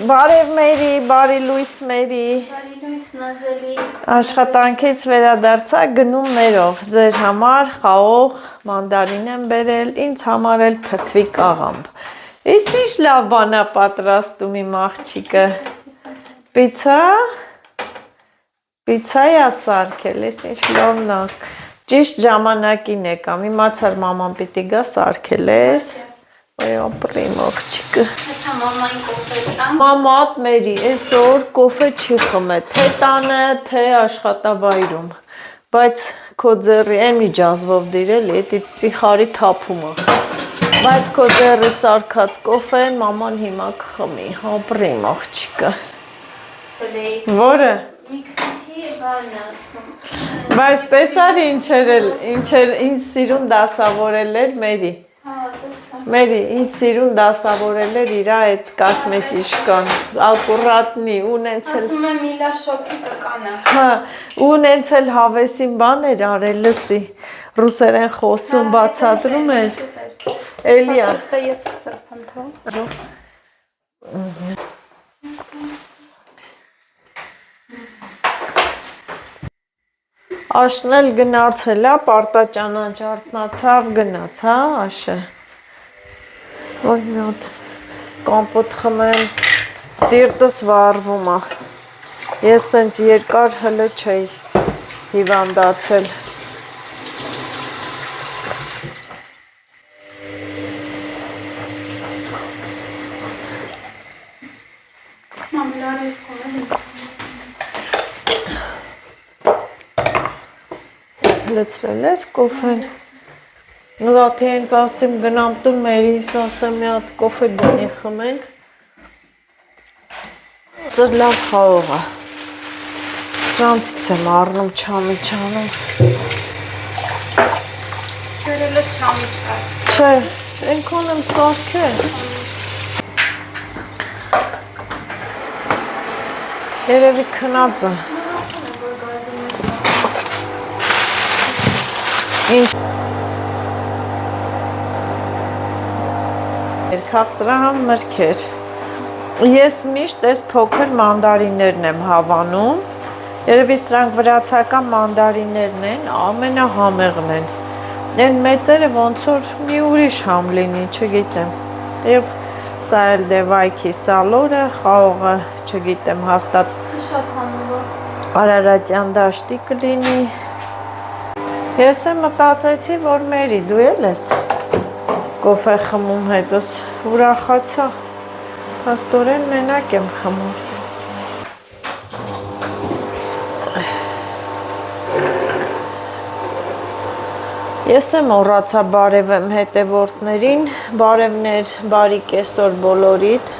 Բարև Մերի, բարի լույս Մերի։ Բարի լույս Նազելի։ Աշխատանքից վերադարձա գնումներով։ Ձեր համար խաղող մանդարին եմ բերել, ինձ համար էլ թթվի կաղամբ։ Իսկ ինչ լավ բան է պատրաստում իմ աղջիկը։ Պիցա։ Պիցայա սարքել, ես ինչ լավն է։ Ճիշտ ժամանակին եկամ, իմացար մաման պիտի գա սարքել ես։ Ոյ ապրիմ աղջիկը։ Հետո մամային կոֆե տամ։ Մամատ Մերի, այսօր կոֆե չի խմել, թե տանը, թե աշխատավայրում, բայց քո ձեռի այն միջազգով դիրել, էդի ծիխարի թափումը, բայց քո ձեռի սարքած կոֆեն մաման հիմա կխմի, ապրիմ աղջիկը։ Որը։ Միքսիթի բան ասում։ Բայց տեսար ինչ սիրուն դասավորել էր Մերի։ Մերի, ինչ սիրուն դասավորել էր իր այդ կասմետիշկան, ակուրատնի, ունեցել։ Ասում եմ Միլա շոփի տկանը։ Հա, ունեցել հավեսին բան էր արել, լսի, ռուսերեն խոսում բացատրում էր, էլիա։ Ստա ես կսրբեմ թող։ Աշն էլ գնացել է, պարտաճանաչարտնացավ գնաց, հա, Աշը։ Ոյ մի հատ կամպոտ խմեմ, սիրտս վառվում է։ Ես սենց երկար հլը չէի հիվանդացել։ Մամլար ես կողել։ Լցրել ես կոֆեն։ Ուղղա թե ինձ ասեմ գնամ տուն Մերիս ասեմ մի հատ կոֆե գոնի խմենք։ Ձեր լավ խաղող է։ Սրանցից եմ առնում չամիչանում։ Ջրելը չամիչ կար։ Չէ, ենքոն եմ սարքել։ Երևի քնած է։ Ինչ քաղցրահամ մրգեր։ Ես միշտ այս փոքր մանդարիններն եմ հավանում։ Երևի սրանք վրացական մանդարիններն են, ամենահամեղն են։ Են մեծերը ոնց որ մի ուրիշ համ լինի, չգիտեմ։ Եվ սա էլ դևայքի սալորը, խաղողը, չգիտեմ, հաստատ Շատ համով է։ Արարատյան դաշտի կլինի։ Ես եմ մտածեցի, որ Մերի դու էլ ես կոֆե խմում հետոս ուրախացա, հաստորեն մենակ եմ խմում։ Ես եմ օռացա բարև եմ հետևորդներին, բարևներ, բարի կեսօր բոլորիդ։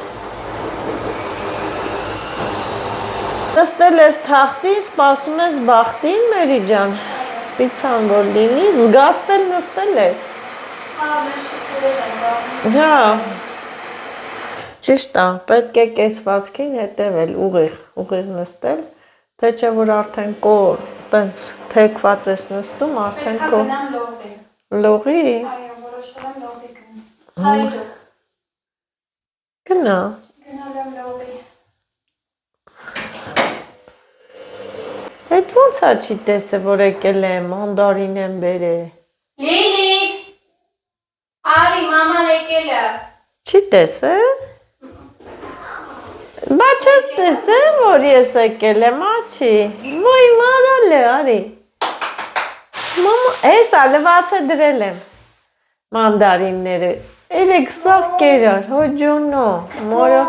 Նստել ես թախտին, սպասում ես բախտին, Մերի ջան, պիցան որ լինի, զգաստել նստել ես։ Հա, մեզ կսուրել են բաղում։ Հա, ճիշտ է, պետք է կեցվածքին հետևել, ուղիղ նստել, թե չէ որ արդեն կոր, տենց թեքված ես նստում, արդեն կոր։ Գնամ լողի։ Լողի։ Այո, որոշել եմ լողի գնամ։ Հայրը։ Գնա։ Գնալ եմ լողի։ Այդ ոնց է չի տեսը, որ եկել եմ, մանդարին եմ բերել։ Լիլիթ։ Արի, մաման եկել է։ Չի տեսել։ Բա չես տեսել, որ ես եկել եմ, աչի։ Ոյ մարալ է, արի։ Մամա, էսա լվացը դրել եմ մանդարինները։ Երեք սաղ կերար, հոջունո, մորը։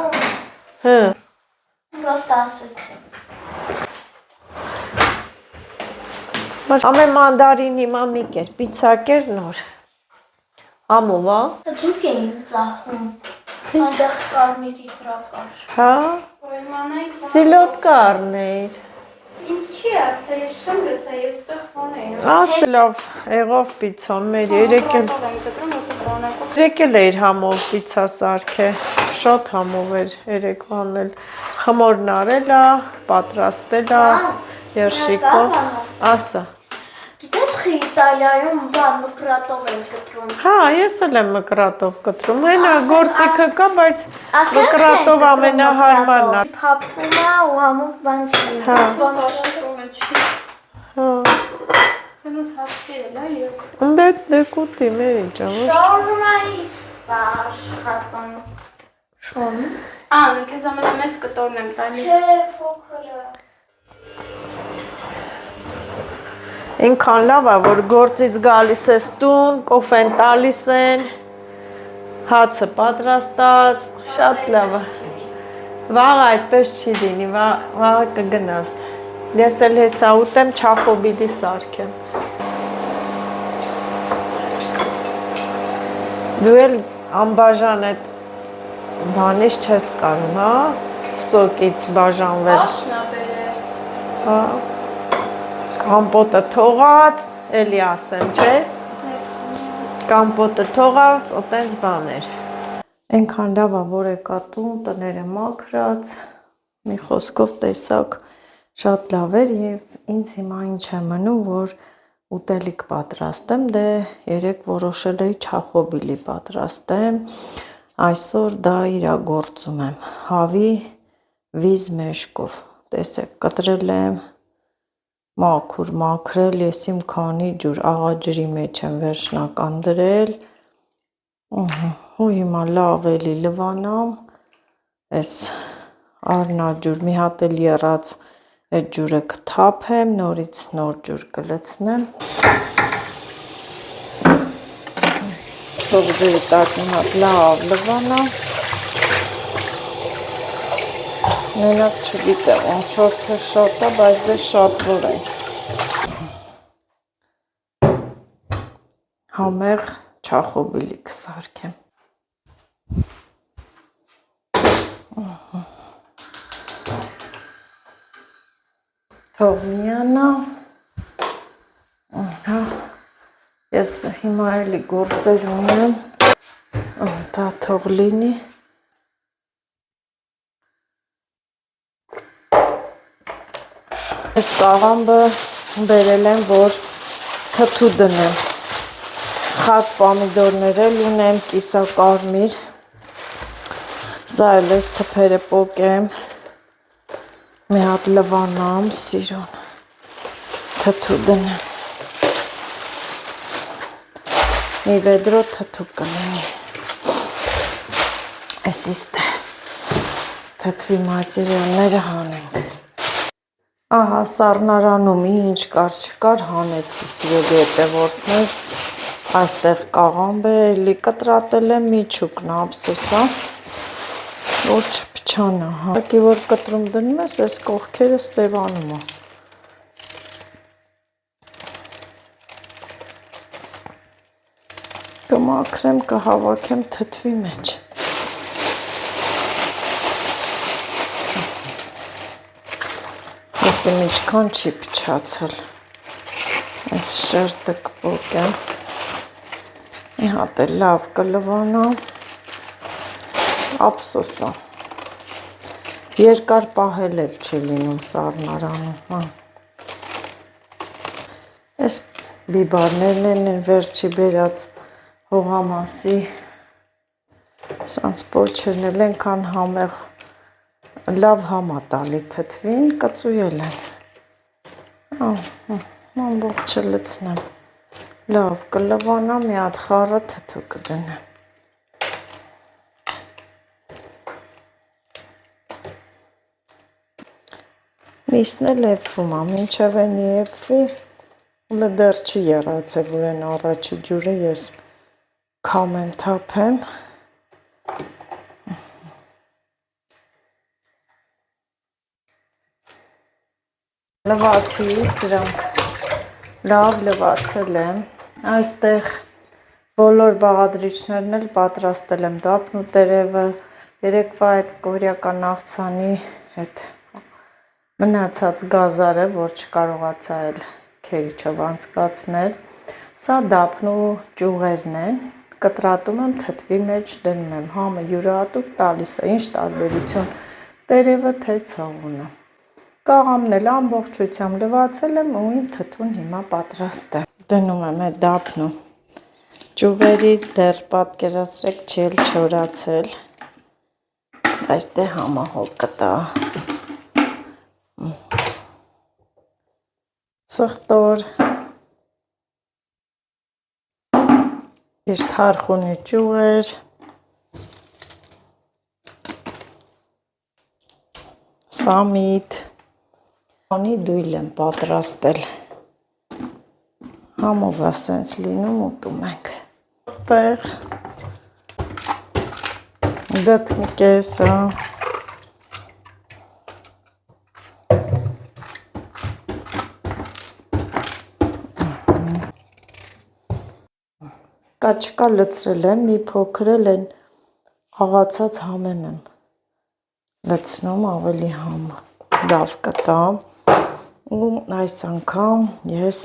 Հը։ Պրոստը ասեցի։ Ամեն մանդարին հիմա մի կեր, պիցա կեր նոր։ Համով, ա։ Ձուկ էին ծախում։ Այնտեղ կարմիրի վրա կար։ Հա։ Օրենմանայք։ Սիլոտկա առներ։ Ինձ չի ասա, ես չեմ լսա, ես տեղ բան էի։ Ասլավ, եղավ պիցան մեր, երեկ էլ էր համով պիցա սարքը, շատ համով էր երեկվան էլ, խմորն արել է, պատրաստել է, երշիկով, ասա։ Գիտես խիտ Իտալիայում բան մկրատով են կտրում։ Հա, ես էլ եմ մկրատով կտրում։ Հենա գործիքը կա, բայց մկրատով ամենահարմարն է։ Փափում է ու համով բան չի։ Հա։ Աշխատում է չի։ Հա։ Հենց հասկել է եկ։ Դե կուտի մեր ինչ ա։ Շորմայիս աշխատում։ Շոն։ Քեզ ամենամեծ կտորն եմ տալի։ Չէ, փոքրը։ Ինքան լավ է, որ գործից գալիս ես տուն, կոֆեն տալիս են, հացը պատրաստած, շատ լավ է։ Վաղ այդպես չի լինի, վաղը կգնաս։ Ես էլ հեսա ուտեմ, չախոբիլի սարքեմ։ Դու էլ անբաժան այդ բանից չես կարում, հա, սոկից բաժանվել։ Աշնա բերեր։ Հա, կամպոտը թողած, էլի ասեմ, չէ, կամպոտը թողած, ոտենց բաներ։ Ենքան լավ է, որ եկա տուն, տները մաքրած, մի խոսքով տեսակ շատ լավ էր և ինձ հիմա ինչ է մնում, որ ուտելիք պատրաստեմ, դե երեկ որոշել էի չախոբիլի պատրաստեմ, այսօր դա իրագործում եմ, հավի վիզ մեշկով, տեսեք, կտրել եմ, մաքուր մաքրել, ես իմ քանի ջուր աղաջրի մեջ եմ վերջնական դրել, ու հիմա լավ էլի լվանամ, ես առնաջուր, մի հատ էլ եռած այդ ջուրը կթափեմ, նորից նոր ջուր կլցնեմ, թող ջուրի տակ մի հատ լավ լվանամ, մենակ չգիտեմ, ոնց որ թե շատ է, բայց դե շատ որ է։ Համեղ չախոբիլի կսարքեմ։ Թող միանա։ Ես հիմա էլի գործեր ունեմ, դա թող լինի։ Ես կաղամբը բերել եմ, որ թթու դնեմ, խատ պամիդորներ էլ ունեմ, կիսակարմիր, սա էլ ես թփերը պոկեմ, մի հատ լվանամ, սիրուն, թթու դնեմ, մի վեդրո թթու կլինի, ես իստե թթվի մատերիալները հանենք, ահա սառնարանում ինչ կար չկար հանեցի սիրելի հետևորդներ, այստեղ կաղամբ է, էլի կտրատել եմ միչուկն ափսոսա, որ չփչանա, հակի որ կտրում դնում ես, ես կողքերը ստևանում է։ Կմաքրեմ, կհավաքեմ թթվի մեջ։ Ես իմ իչքան չի փչացել, ես շերտը կպոկեմ, մի հատ էլ լավ կլվանամ, ափսոսա, երկար պահել էլ չի լինում սառնարանում, ես բիբարներն են վերջի բերած հողամասի, սրանց պոչերն էլ ենքան համեղ, լավ համա տալի թթվին, կծույել են, ամբողջը լցնեմ, լավ կլվանամ, մի հատ խառը թթու կդնեմ, միսն էլ եփվում է, մինչև են եփվի, ու դեռ չի եռացել, որ են առաջի ջուրը ես քամեմ թափեմ, լվացի սրանք, լավ լվացել եմ, այստեղ բոլոր բաղադրիչներն էլ պատրաստել եմ, դափն ու տերևը, երեկվա այդ կորյական աղցանի հետ մնացած գազարը, որ չկարողացա էլ քերիչով անցկացնել, սա դափն ու ճյուղերն են, կտրատում եմ թթվի մեջ դնում եմ, համը յուրահատուկ տալիս է, ինչ տարբերություն, տերևը թե ցողունը։ Կաղամն էլ ամբողջությամբ լվացել եմ ու իմ թթուն հիմա պատրաստ է։ Դնում եմ այդ դափն ու ճյուղերից դեռ պատկերացրեք չի էլ չորացել, բայց դե համահոգ կտա։ Սխտոր իր թարխունի ճյուղեր, սամիտ, անի դույլ եմ պատրաստել, համով է սենց լինում ուտում ենք, պեղ, դըտ մի կեսը, կա չկա լցրել եմ, մի փոքրել են աղացած համեմ եմ լցնում ավելի համ լավ կտա ու այս անգամ ես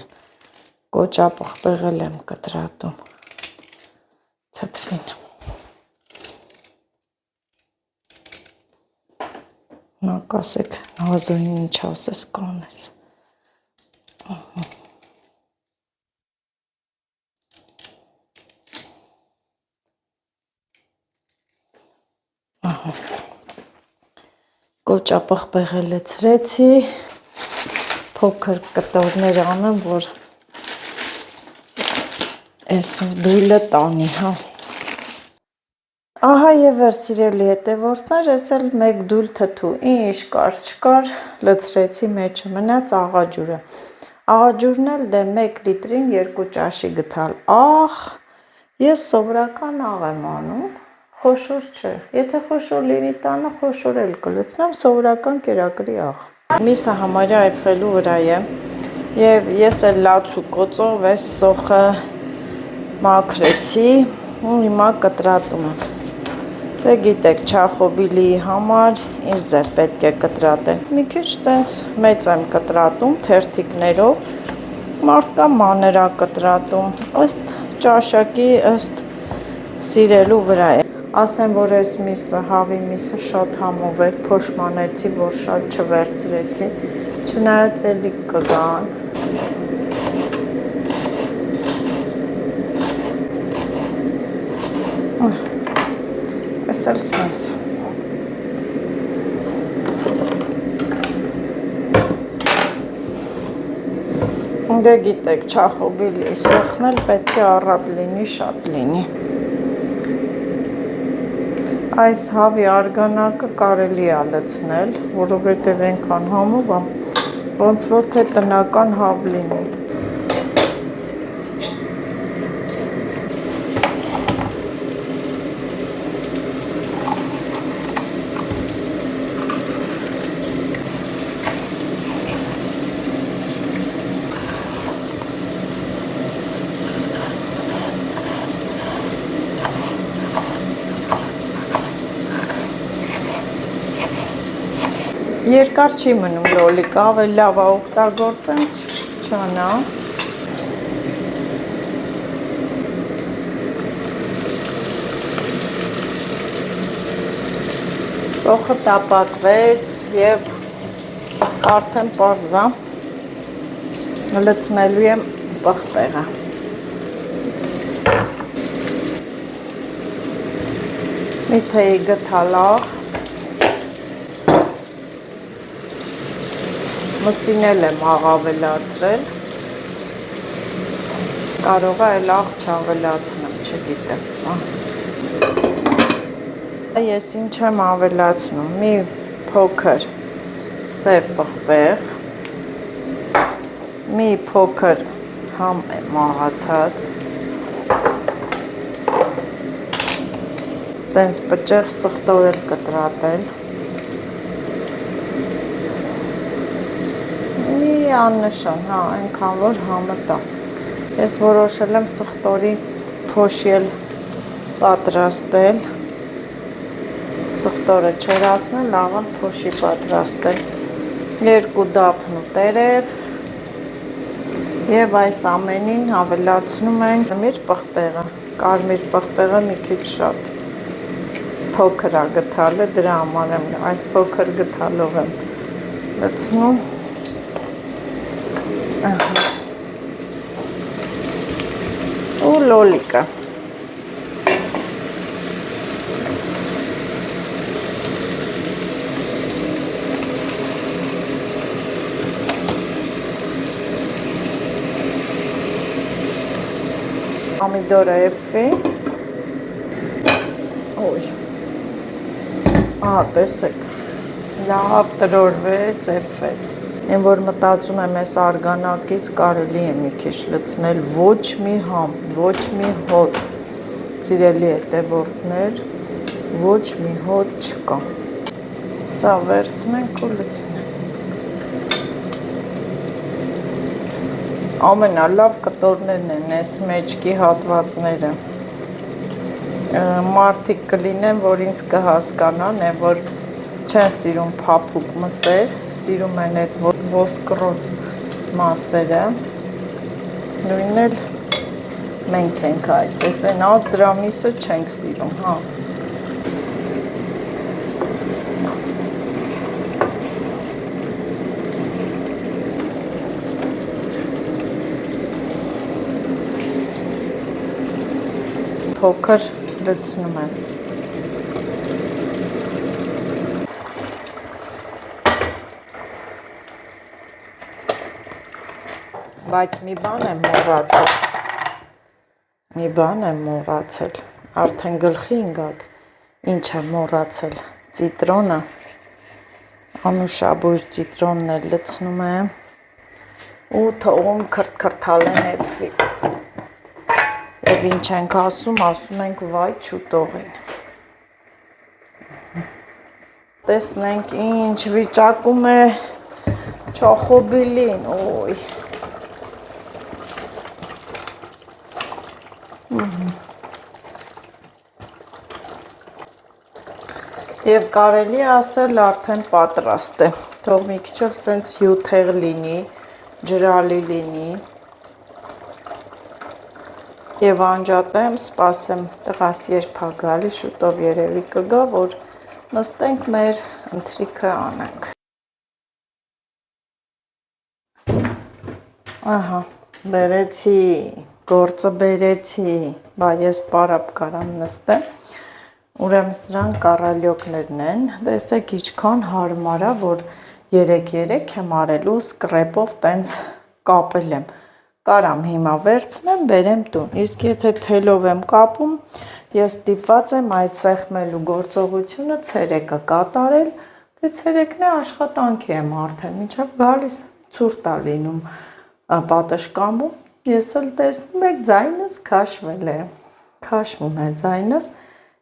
կոճապղպեղել եմ կտրատում թթվին նա կասեք նազոյին ինչ ասես կանես կոճապղպեղը լցրեցի, փոքր կտորներ անեմ, որ այս դույլը տանի, հա։ Ահա եւ վեր սիրելի հետևորդներ, ես էլ մեկ դույլ թթու, ինչ կար չկար, լցրեցի մեջը, մնաց աղաջուրը։ Աղաջուրն էլ դե 1 լիտրին 2 ճաշի գտալ։ Ախ, ես սովորական աղ եմ անում, խոշոր չէ, եթե խոշոր լինի տանը, խոշոր էլ կլցնեմ, սովորական կերակրի աղ։ Միսը համարյա այրվելու վրա է, եւ ես էլ լաց ու կոծով այս սոխը մաքրեցի, ու հիմա կտրատում եմ։ Դե գիտեք, չախոբիլիի համար ինձ ձեր պետք է կտրատել։ Մի քիչ տենց մեծ եմ կտրատում, թերթիկներով, մարդկա մաներա կտրատում, ըստ ճաշակի, ըստ սիրելու վրա է։ Ասեմ, որ այս միսը, հավի միսը շատ համով էր, փոշմանեցի, որ շատ չվերցրեցի, չնայած էլի կգան։ Ես էլ սենց։ Դե գիտեք, չախոբիլի սոխն էլ պետք է առատ լինի, շատ լինի։ Այս հավի արգանակը կարելի է լցնել, որովհետև այնքան համով է, ոնց որ թե տնական հավ լինի։ Երկար չի մնում լոլիկը, ավելի լավ է օգտագործեմ, չանա։ Սոխը տապակվեց եւ արդեն պարզա լցնելու եմ պղպեղը։ Մի թեյ գթալաղ մսինել եմ աղավելացրել, կարող է այլ աղ չավելացնեմ, չգիտեմ։ Ես ինչ եմ ավելացնում, մի փոքր սև պղպեղ, մի փոքր համ եմ մաղացած, տենց պճեղ սխտոր էլ կտրատել, աննշան, հա, այնքան որ համը տա։ Ես որոշել եմ սխտորի փոշի պատրաստել, սխտորը չորացնել, աղան փոշի պատրաստել, 2 դափն ու տերև եւ այս ամենին ավելացնում ենք կարմիր պղպեղը, կարմիր պղպեղը մի քիչ շատ փոքր է գթալը, դրա համար եմ այս փոքր գթալով եմ լցնում։ ու լոլիկը։ Պոմիդորը էփվի։ Ոյ։ Ահա, տեսեք։ Լավ տրորվեց, էփվեց։ Այն որ մտածում եմ այս արգանակից կարելի է մի քիչ լցնել ոչ մի համ, ոչ մի հոտ, սիրելի հետևորդներ, ոչ մի հոտ չկա։ Սա վերցնենք ու լցնենք։ Ամենալավ կտորներն են այս մեջքի հատվածները։ Մարդիկ կլինեն, որ ինձ կհասկանան, որ չեն սիրում փափուկ մսեր, սիրում են այդ ոսկրոտ մասերը, նույնն էլ մենք ենք այդպես, այն ազդրամիսը չենք սիրում, հա։ Փոքր լցնում եմ։ Բայց մի բան եմ մոռացել, արդեն գլխի ընկավ, ինչ եմ մոռացել, ծիտրոնը, անուշաբույր ծիտրոնն էլ լցնում եմ ու թողում քրթքրթալեն էփվի, և ինչ ենք ասում ենք վայ չուտողին, տեսնենք ինչ վիճակում է չախոբիլին, ոյ, Եվ կարելի ասել արդեն պատրաստ է, թող մի քիչ էլ սենց հյութեղ լինի, ջրալի լինի և անջատեմ, սպասեմ տղաս երբ ա գալի, շուտով երևի կգա, որ նստենք մեր ընթրիքը անենք։ Ահա, բերեցի, գործը բերեցի, բա ես պարապ կարամ նստեմ, ուրեմն սրանք կառալյոկներն են, տեսեք ինչքան հարմար է, որ 3-3 եմ արել ու սկրեպով տենց կապել եմ, կարամ հիմա վերցնեմ, բերեմ տուն, իսկ եթե թելով եմ կապում, ես ստիպված եմ այդ սեղմելու գործողությունը ցերեկը կատարել, դե ցերեկն է աշխատանքի եմ արդեն, մինչև գալիս ցուրտ է լինում պատշկամբում, ես էլ տեսնում եք ձայնս քաշվել է, քաշվում է ձայնս,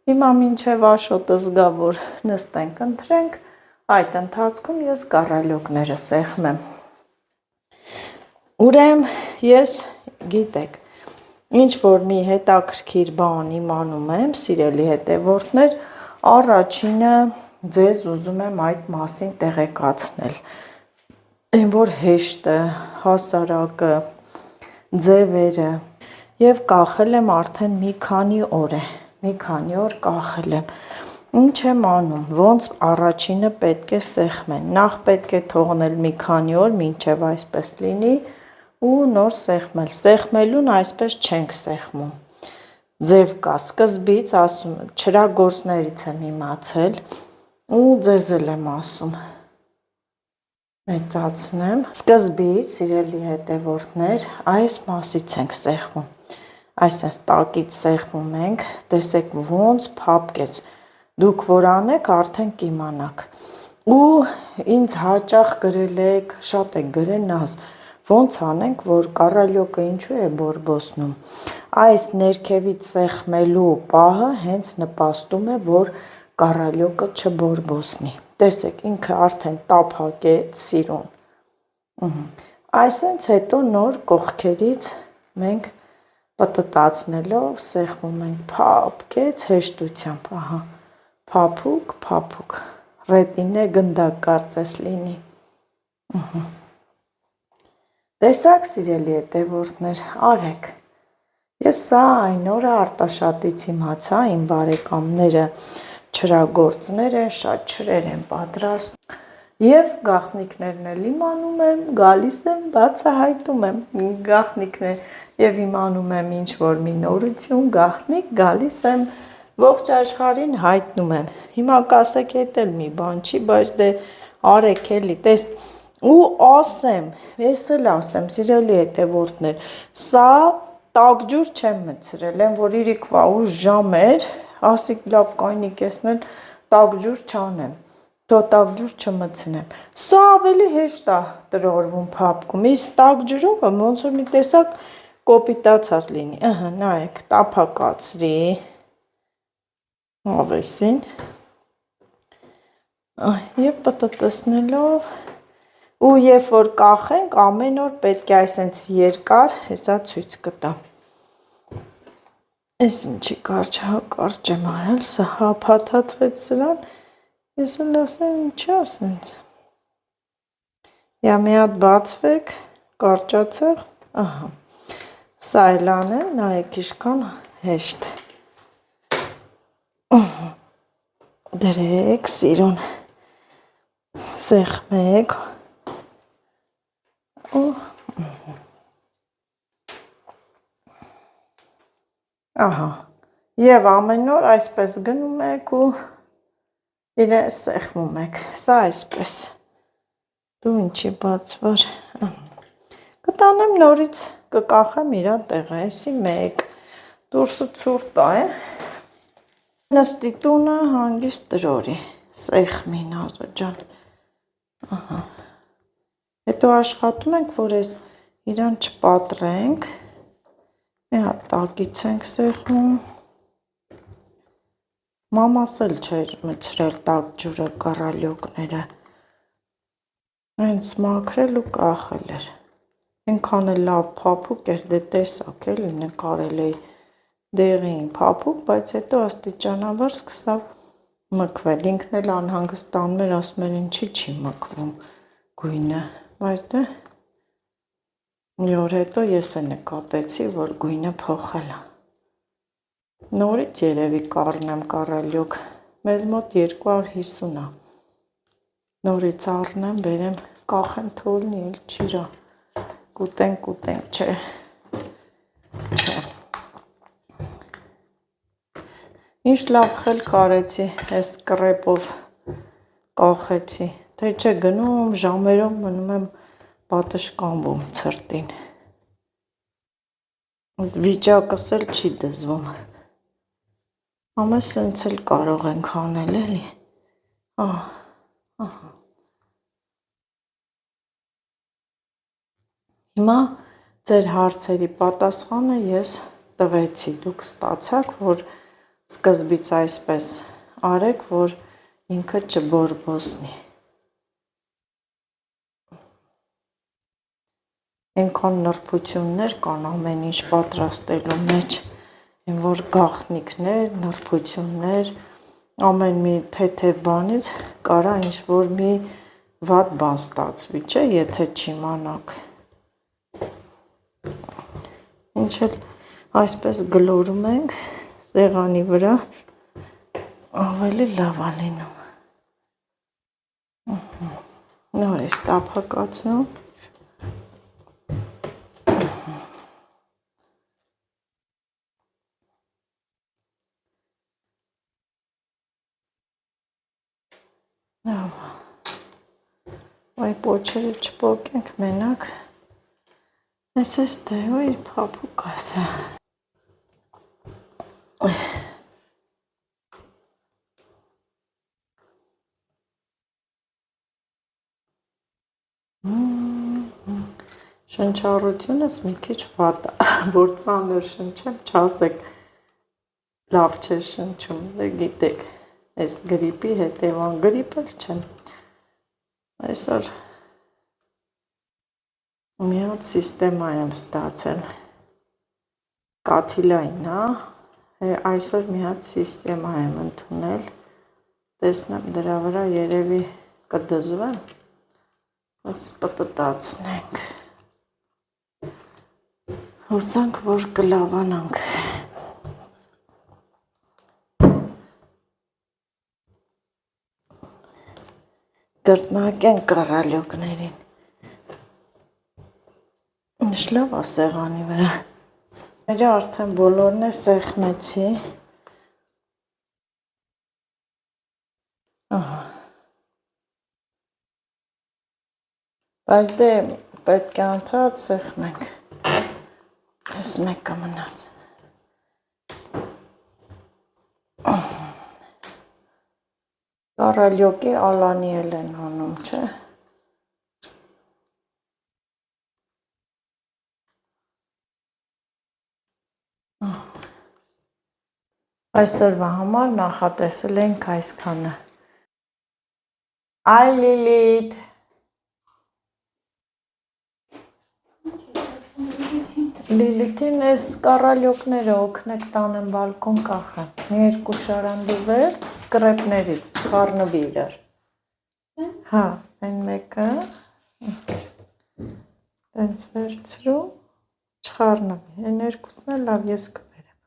հիմա մինչև աշոտը զգա, որ նստենք, ընթրենք, այդ ընթացքում ես կառալյոկները սեղմեմ։ Ուրեմն ես գիտեք, ինչ որ մի հետաքրքիր բան իմանում եմ, սիրելի հետևորդներ, առաջինը ձեզ ուզում եմ այդ մասին տեղեկացնել, այն որ հեշտը, հասարակը, ձևերը և կախել եմ արդեն մի քանի օր է, մի քանի օր կախել եմ, ինչ եմ անում, ոնց առաջինը պետք է սեղմեն, նախ պետք է թողնել մի քանի օր, մինչև այսպես լինի ու նոր սեղմել, սեղմելուն այսպես չենք սեղմում, ձև կա, սկզբից ասում, չրագործներից եմ իմացել ու ձեզ էլ եմ ասում, մեծացնեմ, սկզբից, սիրելի հետևորդներ, այս մասից ենք սեղմում, այսպես տակից սեղմում ենք, տեսեք ոնց փափկեց, դուք որ անեք արդեն կիմանաք, ու ինձ հաճախ գրել եք, շատ եք գրել նազ, ոնց անենք, որ կառալյոկը ինչու է բորբոսնում, այս ներքևից սեղմելու պահը հենց նպաստում է, որ կառալյոկը չբորբոսնի, տեսեք ինքը արդեն տափակեց սիրուն, այսենց հետո նոր կողքերից մենք պտտացնելով սեղմում ենք, փափկեց հեշտությամբ, ահա, փափուկ, ռետինե գնդակ կարծես լինի, տեսակ սիրելի հետևորդներ, արեք, ես սա այն օրը Արտաշատից իմացա, իմ բարեկամները չրագործներ են, շատ չրեր են պատրաստում, Եվ գաղտնիքներն էլ իմանում եմ, գալիս եմ, բացահայտում եմ գաղտնիքն է եւ իմանում եմ ինչ որ մի նորություն, գաղտնիք, գալիս եմ ողջ աշխարհին հայտնում եմ։ Հիմա կասեք էդ էլ մի բան չի, բայց դե արեք էլի, տես ու ասեմ, ես էլ ասեմ, սիրելի հետևորդներ, սա տաք ջուր չեմ մցրել, են որ 3 ժամ էր, ասիկ լավ կայնի կեսնել տաք ջուր չանեմ։ Տակ ջուր չմցնեմ։ Սա ավելի հեշտ է տրորվում փափկում։ Իսկ տաք ջրով ոնց որ մի տեսակ կոպիտացած լինի։ Ահա, նայեք, տափակացրի։ Ավեսին։ Եվ պտտեցնելով ու երբ որ կախենք, ամեն օր պետք է այսենց երկար, հեսա ցույց կտամ։ Էս ինչի կարճ եմ արել, սա հափաթաթվեց սրան։ Ես էլ ասեմ, ինչ ասենց։ Յա մի հատ բացվեք, կարճացեղ, ահա, սա էլ անեմ, նայեք իշքան հեշտ։ Դրեք, սիրուն, սեղմեք, ահա, և ամեն օր այսպես գնում եք ու իրեն սեղմում եք, սա այսպես, դու ինչի բացվար, կտանեմ նորից, կկախեմ իրա տեղը, եսի մեկ, դուրսը ցուրտ է, նստի տունը հանգիստ տրորի, սեղմի Նազո ջան, ահա, հետո աշխատում ենք, որ ես իրան չպատրենք, մի հատ տակից ենք սեղմում, մամաս էլ չէր մցրել տաք ջուրը կարալյոկները, հենց մաքրել ու կախել էր, ենքան էլ լավ փափուկ էր, դե տեսակ էլի նկարել էի դեղին փափուկ, բայց հետո աստիճանաբար սկսավ մքվել, ինքն էլ անհանգստանում էր, ասում էր ինչի չի մքվում գույնը, բայց դե մի օր հետո ես է նկատեցի, որ գույնը փոխել է, նորից երևի կառնեմ կարալյոկ, մեզ մոտ 250 է, նորից առնեմ, բերեմ, կախեմ թողնի, էլ չիրա, կուտենք, չէ, ինչ լավ խելք արեցի, ես կռեպով կախեցի, թե չէ գնում, ժամերով մնում եմ պատշկամբում ցրտին, վիճակս էլ չի դզվում, ամեն սենց էլ կարող ենք անել էլի, հիմա ձեր հարցերի պատասխանը ես տվեցի, դուք ստացաք, որ սկզբից այսպես արեք, որ ինքը չբորբոսնի, ենքան նրբություններ կան ամեն ինչ պատրաստելու մեջ, որ գաղտնիքներ, նրբություններ, ամեն մի թեթև բանից կարա ինչ-որ մի վատ բան ստացվի, չէ, եթե չիմանաք, ինչ էլ այսպես գլորում ենք սեղանի վրա, ավելի լավ է լինում, նորից տափակացնում, Այ պոչերը չպոկենք մենակ, ես դե ոյ փափուկ ասա, շնչառությունս մի քիչ վատ է, որ ծանր շնչեմ, չասեք, լավ չէ շնչում, դե գիտեք, ես գրիպի հետևան, գրիպ էլ չեմ, այսօր մի հատ սիստեմա եմ ստացել, կաթիլային, այսօր մի հատ սիստեմա եմ ընդունել, տեսնեմ դրա վրա երևի կդզվեմ, այս պտտացնենք, հուսանք, որ կլավանանք, Գրտնակ են կարալյոկներին։ Ինչ լավ է սեղանի վրա։ Մերը արդեն բոլորն է սեղմեցի։ Ահա։ Բայց դե պետք է անդադ սեղմենք։ Այս մեկը մնաց։ Կարալյոկի Ալանի էլ են անում, չէ։ Այսօրվա համար նախատեսել ենք այսքանը։ Այ Լիլիթ։ Լիլիթին այս կարալյոկները օգնեք տանեմ բալկոն կախեմ։ Մի երկու շարանդու վերց սկրեպներից չխառնվի իրար։ Հա, այն մեկը։ Տենց վերցրու, չխառնվի։ Այն երկուսն էլ լավ ես կբերեմ։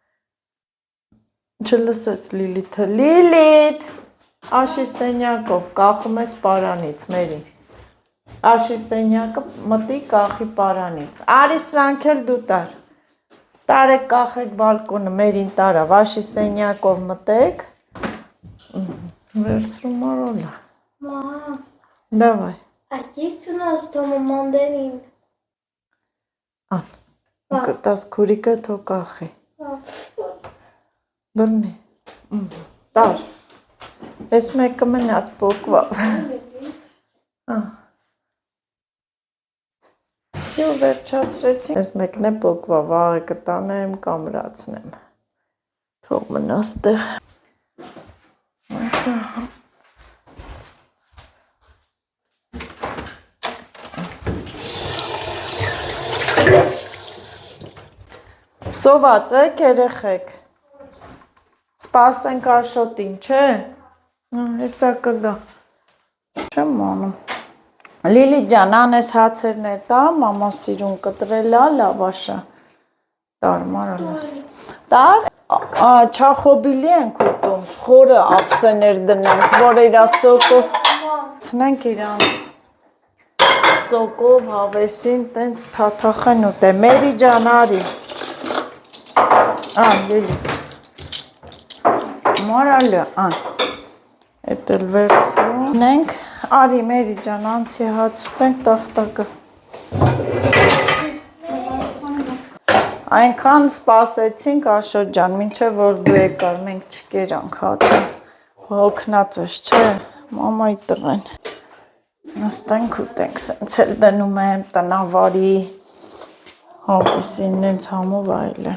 Չլսեց Լիլիթը։ Լիլիթ, աշի սենյակով կախում ես պարանից, մերի։ Աշի սենյակը մտի կախի պարանից։ Արի սրանք էլ դու տար։ Տարեք կախեք բալկոնը, մերին տարավ, աշի սենյակով մտեք։ Վերցրու մարոլա։ Մամ, Դավայ։ а есть у нас дома мандарин? Ան, կտաս քուրիկը թո կախի։ Բրնի։ Տար։ Ես մեկը մնաց պոկվավ։ Սյո վերջացրեցի։ Ես մեկն է պոկվավ, աղը կտանեմ, կամրացնեմ։ Թող մնաս տեղ։ Սոված եք երեխեք։ Սպասենք Աշոտին, չէ։ Հեսա կգա։ Չեմ անում։ Լիլի ջան, անես հացերներ տա, մամա սիրուն կտրելա, լավաշա։ Տար մարալես։ Տար, չախոբիլի ենք ուտում, խորը ապսեներ դնենք, որ իրա սոկով, ցնենք իրանց սոկով, հավեսին, տենց թաթախեն ուտ է, մերի ջան արի։ Ան, լիլի։ Մարալը, ան, էտ էլ վերցրու, նենք, արի մերի ջան, անցի հաց ուտենք տախտակը։ Այնքան սպասեցինք Աշոտ ջան, մինչև որ դու եկար, մենք չկերանք հացը, հոգնած ես, չէ, մամայի տղեն, նստենք ուտենք, սենց էլ դնում եմ տնավարի, հովիսին նենց համով այլ է։